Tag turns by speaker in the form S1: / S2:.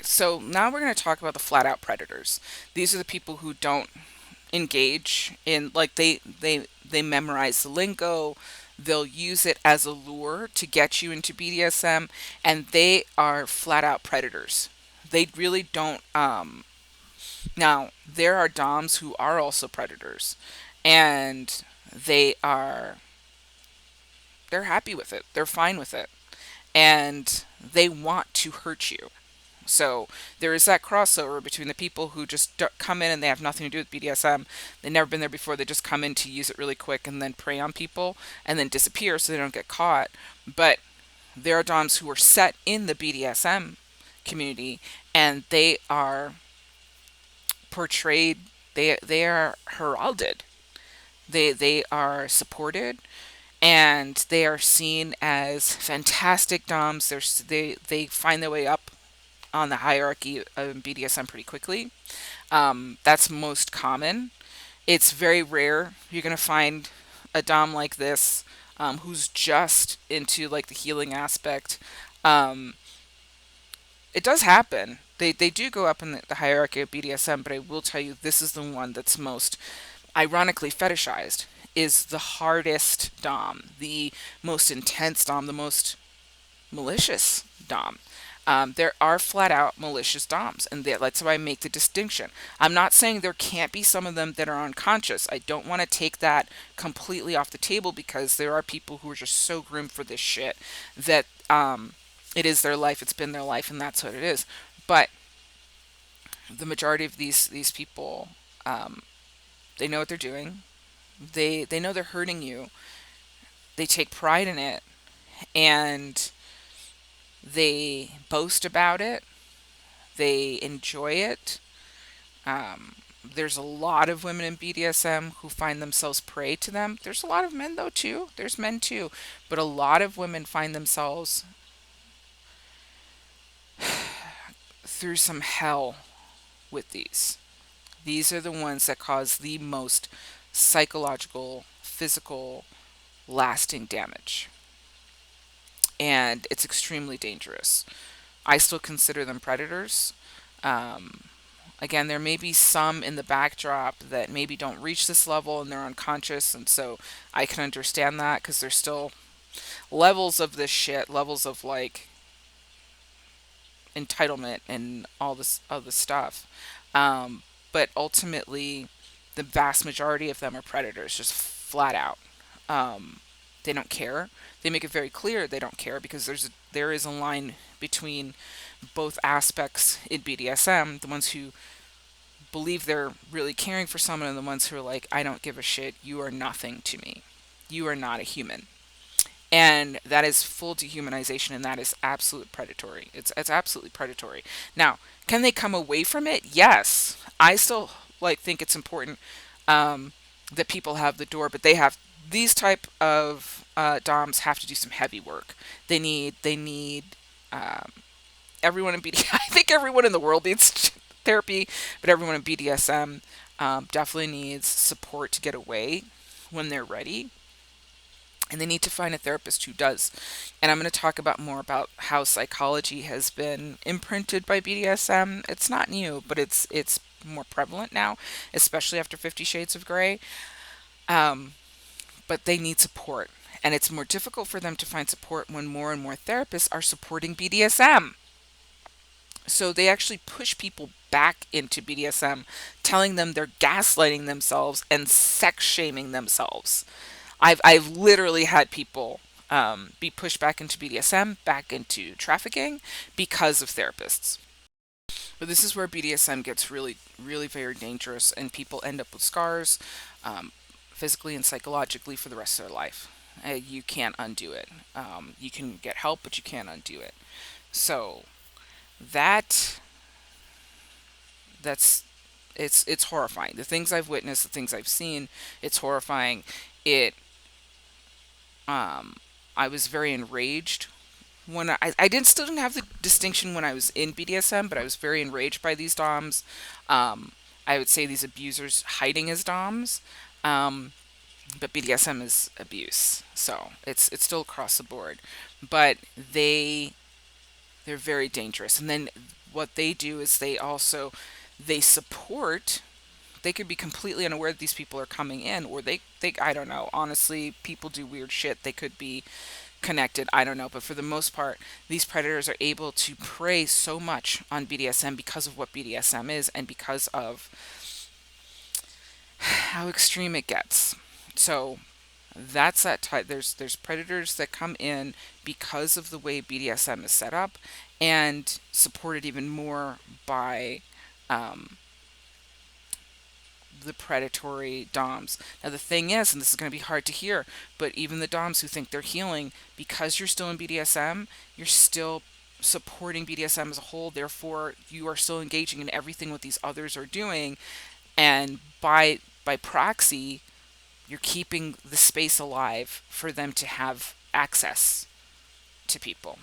S1: Okay, so now we're going to talk about the flat out predators. These are the people who don't engage in, like, they memorize the lingo. They'll use it as a lure to get you into BDSM, and they are flat out predators. They really don't. Now there are doms who are also predators, and they are they're happy with it. They're fine with it, and they want to hurt you. So there is that crossover between the people who just come in and they have nothing to do with BDSM. They've never been there before. They just come in to use it really quick and then prey on people and then disappear so they don't get caught. But there are DOMs who are set in the BDSM community, and they are portrayed. They are heralded. They are supported, and they are seen as fantastic DOMs. They find their way up on the hierarchy of BDSM pretty quickly. That's most common. It's very rare you're going to find a Dom like this, who's just into like the healing aspect. Um, it does happen. They do go up in the hierarchy of BDSM, but I will tell you this is the one that's most ironically fetishized, is the hardest Dom, the most intense Dom, the most malicious Dom. There are flat out malicious DOMs, and that's why I make the distinction. I'm not saying there can't be some of them that are unconscious. I don't want to take that completely off the table, because there are people who are just so groomed for this shit that it is their life, it's been their life, and that's what it is. But the majority of these people, um, they know what they're doing. They know they're hurting you. They take pride in it, and they boast about it. They enjoy it. There's a lot of women in BDSM who find themselves prey to them. There's a lot of men, though, too. There's men, too. But a lot of women find themselves through some hell with these. These are the ones that cause the most psychological, physical, lasting damage. And it's extremely dangerous. I still consider them predators. Um, Again, there may be some in the backdrop that maybe don't reach this level and they're unconscious, and so I can understand that, because there's still levels of this shit, levels of like entitlement and all this other stuff. But ultimately, the vast majority of them are predators, just flat out. Um, they don't care. They make it very clear they don't care, because there is a line between both aspects in BDSM. The ones who believe they're really caring for someone, and the ones who are like, I don't give a shit. You are nothing to me. You are not a human. And that is full dehumanization, and that is absolute predatory. It's absolutely predatory. Now, can they come away from it? Yes. I still like think it's important, um, that people have the door, but they have these type of DOMs have to do some heavy work. They need um, everyone in BD. I think everyone in the world needs therapy, but everyone in BDSM definitely needs support to get away when they're ready, and they need to find a therapist who does. And I'm going to talk about more about how psychology has been imprinted by BDSM. It's not new, but it's more prevalent now, especially after 50 Shades of Grey. Um, but they need support. And it's more difficult for them to find support when more and more therapists are supporting BDSM. So they actually push people back into BDSM, telling them they're gaslighting themselves and sex shaming themselves. I've literally had people be pushed back into BDSM, back into trafficking, because of therapists. But this is where BDSM gets really, really very dangerous, and people end up with scars, um, physically and psychologically, for the rest of their life. You can't undo it. You can get help, but you can't undo it. So that that's it's horrifying. The things I've witnessed, the things I've seen, it's horrifying. It um I was very enraged when I didn't still didn't have the distinction when I was in BDSM, but I was very enraged by these DOMs. I would say these abusers hiding as DOMs. Um, but BDSM is abuse, so it's still across the board. But they're very dangerous. And then what they do is they support. They could be completely unaware that these people are coming in, or they I don't know. Honestly, people do weird shit. They could be connected. I don't know. But for the most part, these predators are able to prey so much on BDSM because of what BDSM is and because of how extreme it gets. So that's that type. There's predators that come in because of the way BDSM is set up, and supported even more by um, the predatory DOMs. Now the thing is, and this is going to be hard to hear, but even the DOMs who think they're healing, because you're still in BDSM, you're still supporting BDSM as a whole. Therefore, you are still engaging in everything what these others are doing, and by proxy, you're keeping the space alive for them to have access to people.